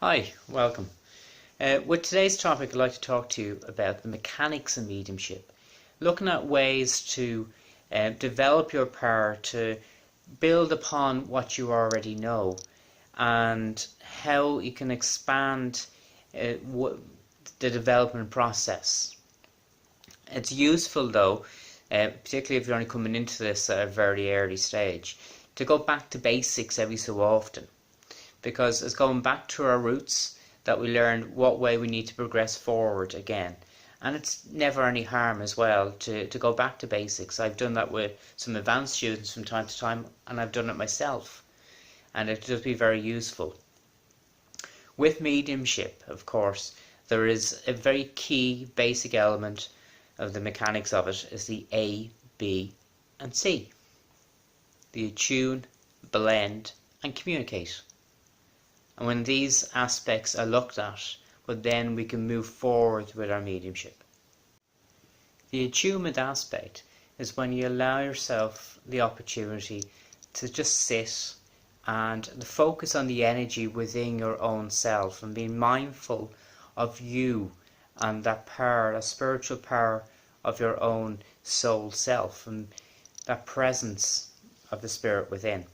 Hi, welcome. With today's topic, I'd like to talk to you about the mechanics of mediumship, looking at ways to develop your power to build upon what you already know, and how you can expand the development process. It's useful though, particularly if you're only coming into this at a very early stage, to go back to basics every so often, because it's going back to our roots that we learn what way we need to progress forward again. And it's never any harm as well to go back to basics. I've done that with some advanced students from time to time, and I've done it myself, and it does be very useful. With mediumship, of course, there is a very key basic element of the mechanics of it is the A, B and C. The attune, blend and communicate. And when these aspects are looked at, well, then we can move forward with our mediumship. The attunement aspect is when you allow yourself the opportunity to just sit and focus on the energy within your own self and being mindful of you and that power, that spiritual power of your own soul self and that presence of the spirit within.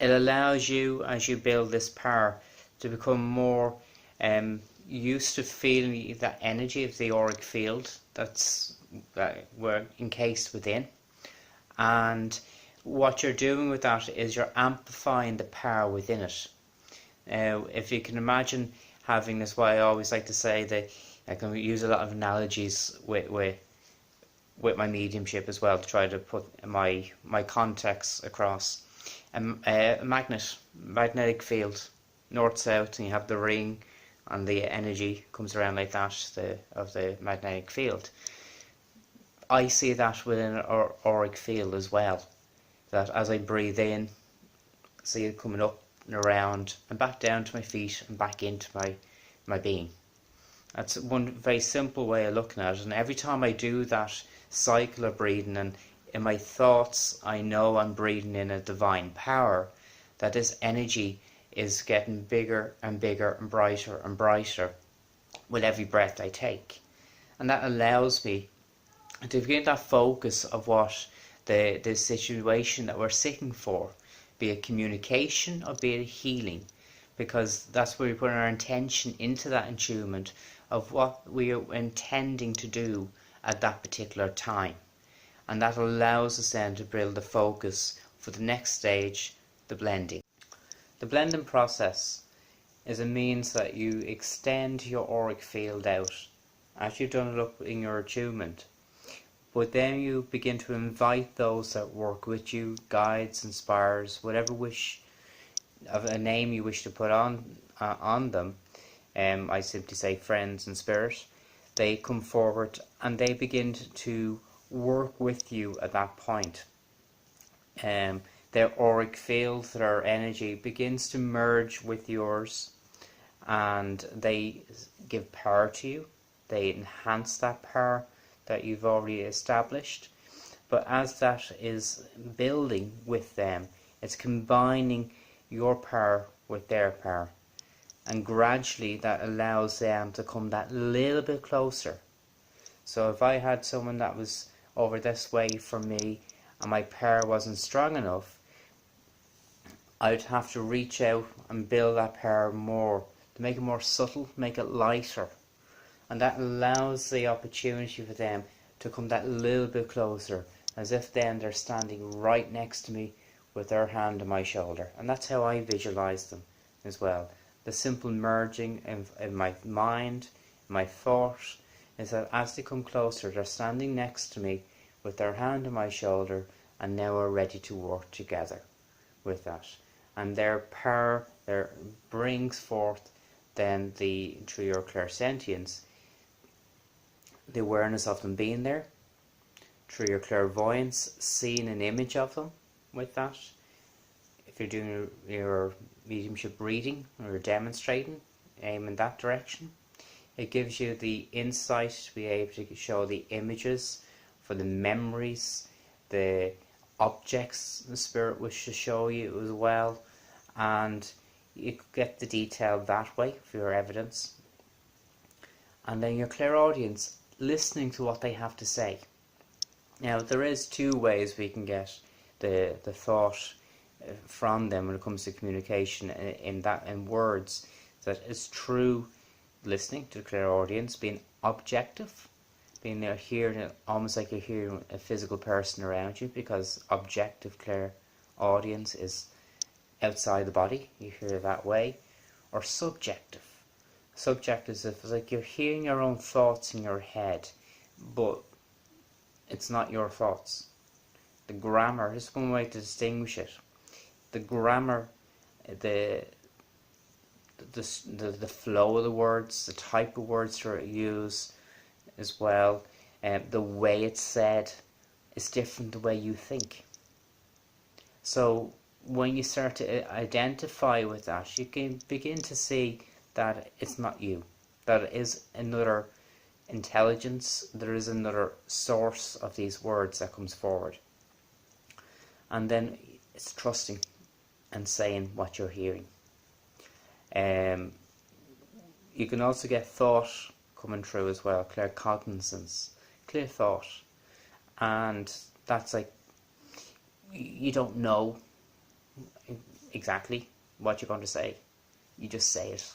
It allows you, as you build this power, to become more used to feeling that energy of the auric field that we're encased within. And what you're doing with that is you're amplifying the power within it. Now, if you can imagine having this, why I always like to say that I can use a lot of analogies with my mediumship as well to try to put my context across. A magnetic field, north-south, and you have the ring and the energy comes around like that of the magnetic field. I see that within an auric field as well, that as I breathe in, see it coming up and around and back down to my feet and back into my being. That's one very simple way of looking at it, and every time I do that cycle of breathing, and in my thoughts I know I'm breathing in a divine power, that this energy is getting bigger and bigger and brighter with every breath I take. And that allows me to get that focus of what the situation that we're seeking for, be it communication or be it healing, because that's where we put our intention into that attunement of what we are intending to do at that particular time. And that allows us then to build the focus for the next stage, the blending. The blending process is a means that you extend your auric field out as you've done it up in your attunement, but then you begin to invite those that work with you, guides, inspires, whatever wish of a name you wish to put on them. I simply say friends and spirit. They come forward and they begin to work with you at that point. Their auric field, their energy begins to merge with yours, and they give power to you. They enhance that power that you've already established. But as that is building with them, it's combining your power with their power, and gradually that allows them to come that little bit closer. So if I had someone that was over this way from me and my power wasn't strong enough, I'd have to reach out and build that power more, to make it more subtle, make it lighter, and that allows the opportunity for them to come that little bit closer, as if then they're standing right next to me with their hand on my shoulder. And that's how I visualize them as well. The simple merging in my mind, my thought, is that as they come closer, they're standing next to me with their hand on my shoulder, and now we're ready to work together with that. And their power brings forth then through your clairsentience, the awareness of them being there, through your clairvoyance, seeing an image of them with that. If you're doing your mediumship reading or demonstrating, aim in that direction. It gives you the insight to be able to show the images for the memories, the objects the spirit wishes to show you as well, and You could get the detail that way for your evidence. And then your clairaudience, listening to what they have to say. Now, there is two ways we can get the thought from them when it comes to communication in words. That is true listening to the clairaudience, being objective, being there hearing it almost like you're hearing a physical person around you, because objective clairaudience is outside the body, you hear it that way. Or subjective. Subjective is if it's like you're hearing your own thoughts in your head, but it's not your thoughts. The grammar is one way to distinguish it. The grammar, the flow of the words, the type of words to use as well, the way it's said is different the way you think. So when you start to identify with that, you can begin to see that it's not you, that it is another intelligence, there is another source of these words that comes forward. And then it's trusting and saying what you're hearing. You can also get thought coming through as well, claircognizance, clear thought. And that's like, you don't know exactly what you're going to say, you just say it.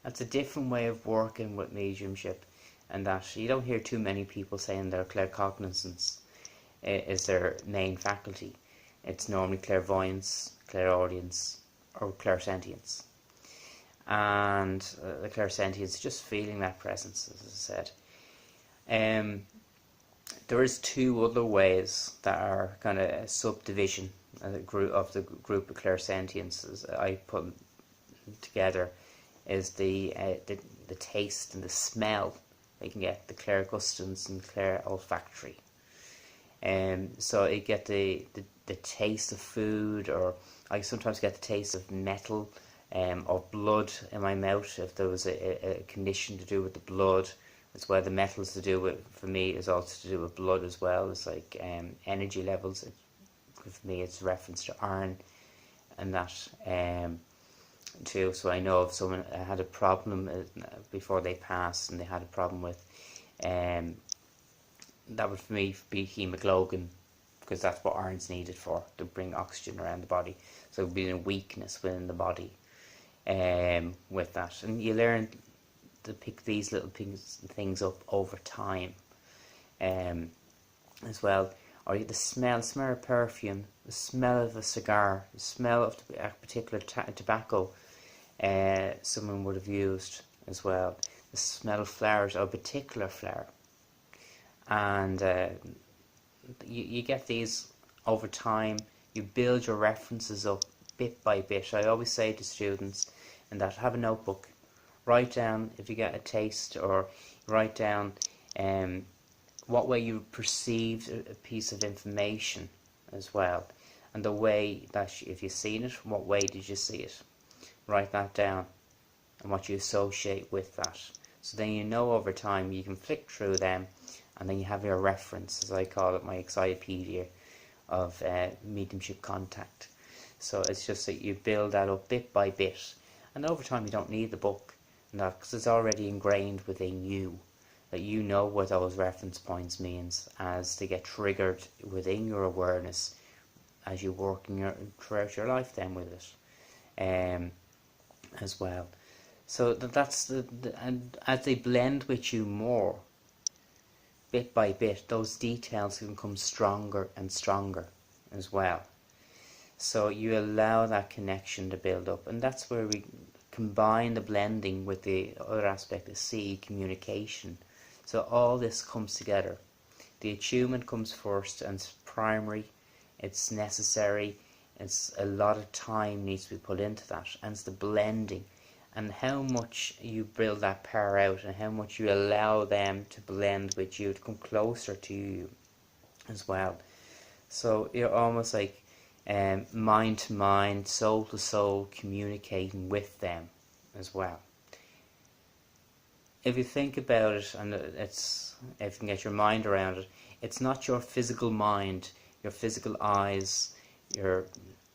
That's a different way of working with mediumship, and that you don't hear too many people saying their claircognizance is their main faculty. It's normally clairvoyance, clairaudience, or clairsentience. And the clairsentience is just feeling that presence, as I said. There is two other ways that are kind of a subdivision of the group of clairsentience, as I put them together, is the taste and the smell. You can get the clairgustance and clairolfactory. So you get the taste of food, or I sometimes get the taste of metal, or blood in my mouth if there was a condition to do with the blood. As well, the metals to do with, for me, is also to do with blood as well. It's like energy levels. For me, it's reference to iron and that too. So I know if someone had a problem before they passed, and they had a problem with that would for me be hemoglobin, because that's what iron's needed for, to bring oxygen around the body. So it would be a weakness within the body with that. And you learn to pick these little things up over time as well. Or the smell of perfume, the smell of a cigar, the smell of a particular tobacco someone would have used as well. The smell of flowers, or a particular flower. And you get these over time. You build your references up bit by bit. I always say to students, and that have a notebook, write down if you get a taste, or write down what way you perceived a piece of information as well, and the way that if you've seen it, what way did you see it? Write that down, and what you associate with that. So then you know over time, you can flick through them, and then you have your reference, as I call it, my encyclopedia of mediumship contact. So it's just that you build that up bit by bit, and over time you don't need the book, because it's already ingrained within you, that you know what those reference points means as they get triggered within your awareness as you work throughout your life then with it as well. So that's and as they blend with you more, bit by bit, those details can become stronger and stronger as well. So you allow that connection to build up, and that's where we combine the blending with the other aspect of C, communication. So all this comes together. The attunement comes first, and it's primary, it's necessary, it's a lot of time needs to be put into that, and it's the blending, and how much you build that power out, and how much you allow them to blend with you, to come closer to you as well. So you're almost like mind to mind, soul to soul, communicating with them as well. If you think about it, and if you can get your mind around it, it's not your physical mind, your physical eyes, your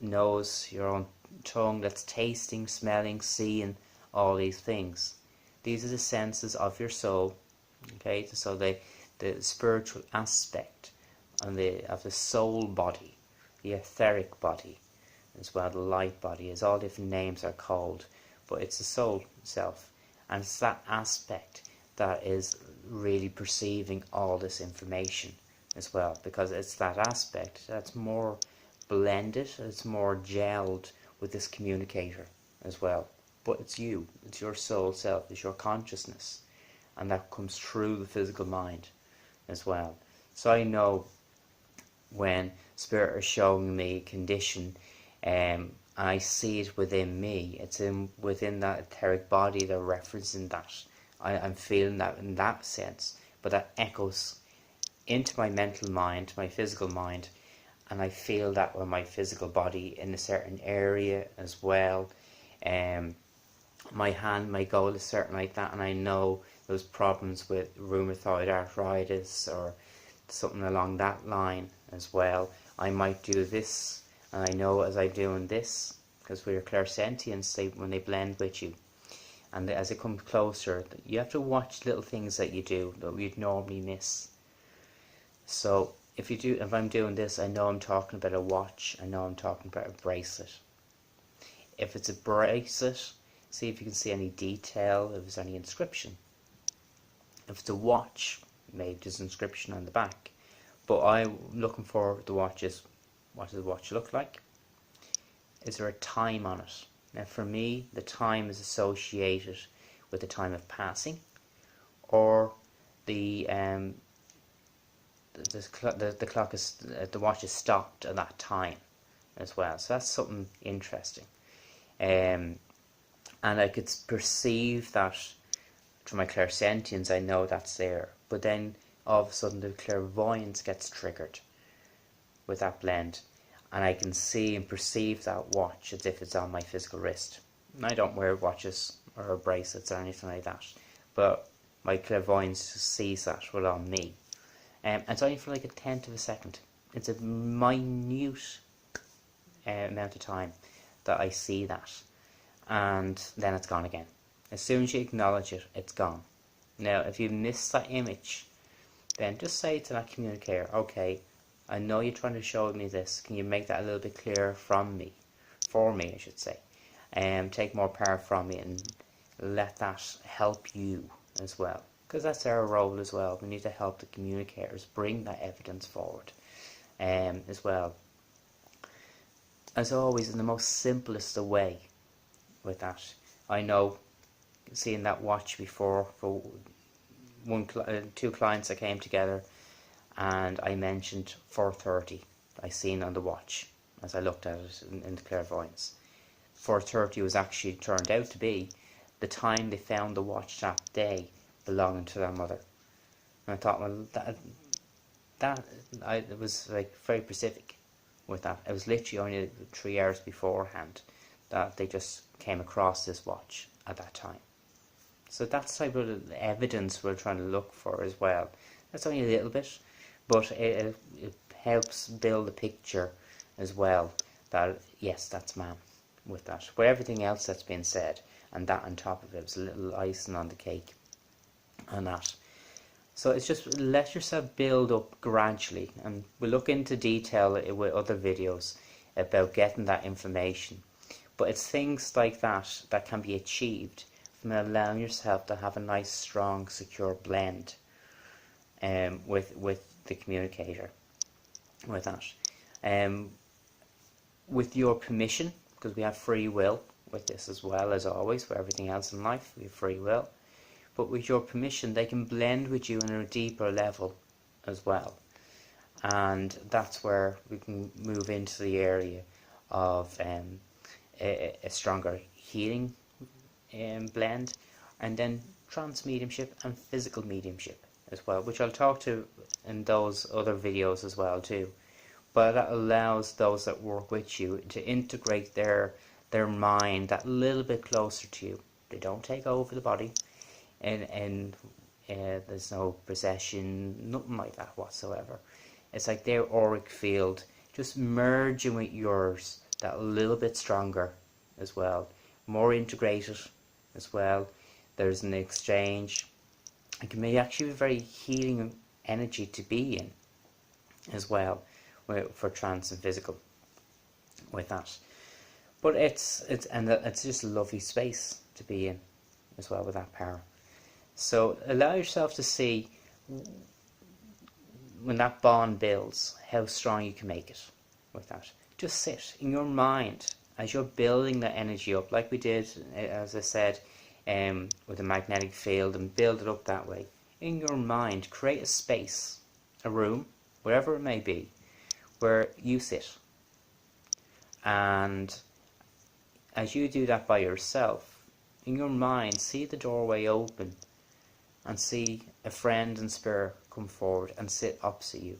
nose, your own tongue that's tasting, smelling, seeing, all these things. These are the senses of your soul. Okay, so the spiritual aspect of the soul body, the etheric body, as well the light body, as all different names are called, but it's the soul itself, and it's that aspect that is really perceiving all this information as well, because it's that aspect that's more blended, it's more gelled with this communicator as well. But it's you, it's your soul self, it's your consciousness, and that comes through the physical mind as well. So I know when spirit is showing me condition, I see it within me. It's within that etheric body. They're referencing that. I'm feeling that in that sense, but that echoes into my mental mind, my physical mind, and I feel that with my physical body in a certain area as well. My hand, my goal is certain like that, and I know those problems with rheumatoid arthritis or something along that line as well. I might do this, and I know as I'm doing this, because we're clairsentients, when they blend with you, and as it comes closer, you have to watch little things that you do that you'd normally miss. So if I'm doing this, I know I'm talking about a watch, I know I'm talking about a bracelet. If it's a bracelet, see if you can see any detail, if there's any inscription. If it's a watch, maybe there's inscription on the back. But I'm looking for the watches. What does the watch look like? Is there a time on it? Now for me, the time is associated with the time of passing, or the clock is, the watch is stopped at that time as well. So that's something interesting. And I could perceive that through my clairsentience. I know that's there, but then all of a sudden the clairvoyance gets triggered with that blend, and I can see and perceive that watch as if it's on my physical wrist. I don't wear watches or bracelets or anything like that, but my clairvoyance sees that well on me. It's only for like a tenth of a second. It's a minute amount of time that I see that, and then it's gone again. As soon as you acknowledge it, it's gone. Now if you miss that image, then just say to that communicator, okay, I know you're trying to show me this, can you make that a little bit clearer for me I should say, take more power from me, and let that help you as well, because that's our role as well. We need to help the communicators bring that evidence forward as well, as always, in the most simplest way with that. I know, seeing that watch before, for two clients that came together, and I mentioned 4:30 I seen on the watch as I looked at it in the clairvoyance. 4:30 was actually turned out to be the time they found the watch that day belonging to their mother. And I thought, well, it was like very specific with that. It was literally only 3 hours beforehand that they just came across this watch at that time. So that's the type of evidence we're trying to look for as well. That's only a little bit, but it helps build a picture as well that yes, that's man with that. But everything else that's been said, and that on top of it, was a little icing on the cake on that. So it's just let yourself build up gradually, and we'll look into detail with other videos about getting that information. But it's things like that that can be achieved from allowing yourself to have a nice, strong, secure blend with the communicator with that. With your permission, because we have free will with this as well, as always, for everything else in life, we have free will. But with your permission, they can blend with you on a deeper level as well. And that's where we can move into the area of a stronger healing blend, and then trance mediumship and physical mediumship as well, which I'll talk to in those other videos as well too. But that allows those that work with you to integrate their mind that little bit closer to you. They don't take over the body, and there's no possession, nothing like that whatsoever. It's like their auric field just merging with yours that little bit stronger as well, more integrated as well. There's an exchange. It can be actually a very healing energy to be in as well, for trance and physical with that. But it's just a lovely space to be in as well with that power. So allow yourself to see, when that bond builds, how strong you can make it with that. Just sit in your mind as you're building that energy up, like we did, as I said, with the magnetic field, and build it up that way. In your mind, create a space, a room, wherever it may be, where you sit. And as you do that by yourself, in your mind, see the doorway open and see a friend in spirit come forward and sit opposite you.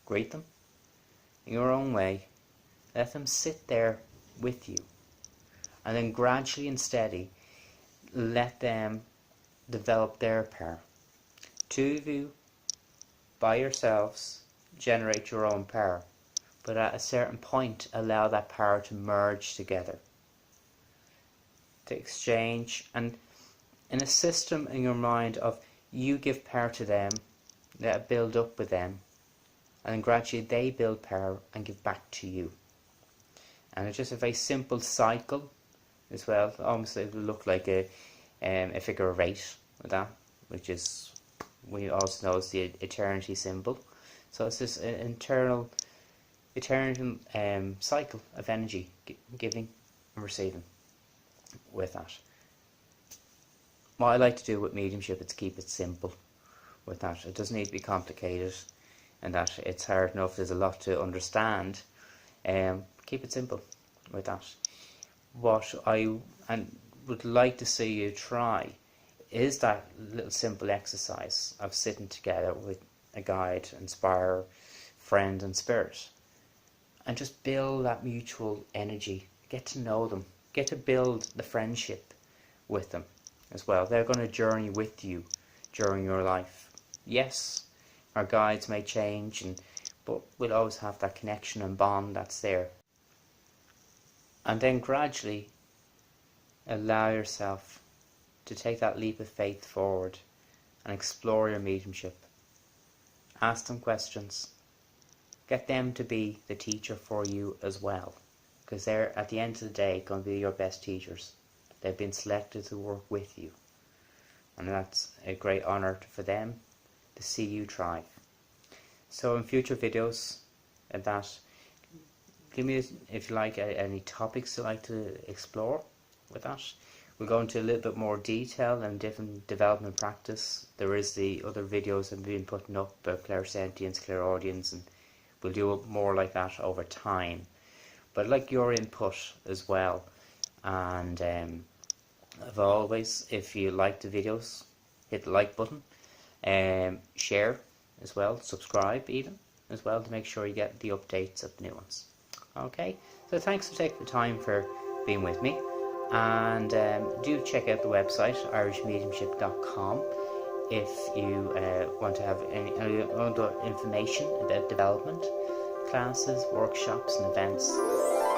Greet them in your own way. Let them sit there with you. And then gradually and steady, let them develop their power. Two of you, by yourselves, generate your own power. But at a certain point, allow that power to merge together, to exchange, and in a system in your mind of you give power to them, let it build up with them, and then gradually they build power and give back to you. And it's just a very simple cycle as well. Almost it will look like a figure of 8 with that, which is, we also know, is the eternity symbol. So it's this eternal cycle of energy, giving and receiving with that. What I like to do with mediumship is keep it simple with that. It doesn't need to be complicated, and that it's hard enough, there's a lot to understand. Keep it simple with that. What I would like to see you try is that little simple exercise of sitting together with a guide, inspire, friend and spirit, and just build that mutual energy. Get to know them, get to build the friendship with them as well. They're going to journey with you during your life. Yes, our guides may change, but we'll always have that connection and bond that's there. And then gradually allow yourself to take that leap of faith forward and explore your mediumship. Ask them questions. Get them to be the teacher for you as well, because they're, at the end of the day, going to be your best teachers. They've been selected to work with you, and that's a great honour for them to see you thrive. So in future videos, give me, if you like, any topics you'd like to explore with that. We'll go into a little bit more detail and different development practice. There is the other videos I've been putting up about clairsentience, clairaudience, and we'll do more like that over time. But I'd like your input as well. And as always, if you like the videos, hit the like button, share as well, subscribe even as well, to make sure you get the updates of the new ones. Okay, so thanks for taking the time for being with me, and do check out the website irishmediumship.com if you want to have any other information about development, classes, workshops and events.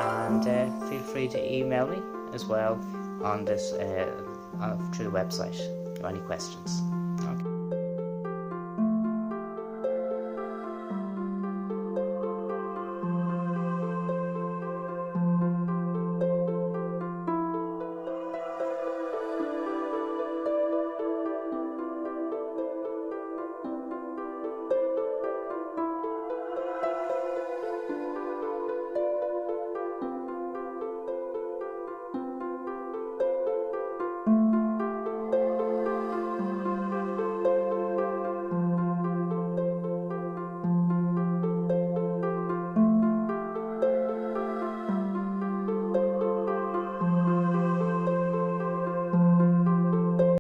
And feel free to email me as well on this through the website, or any questions.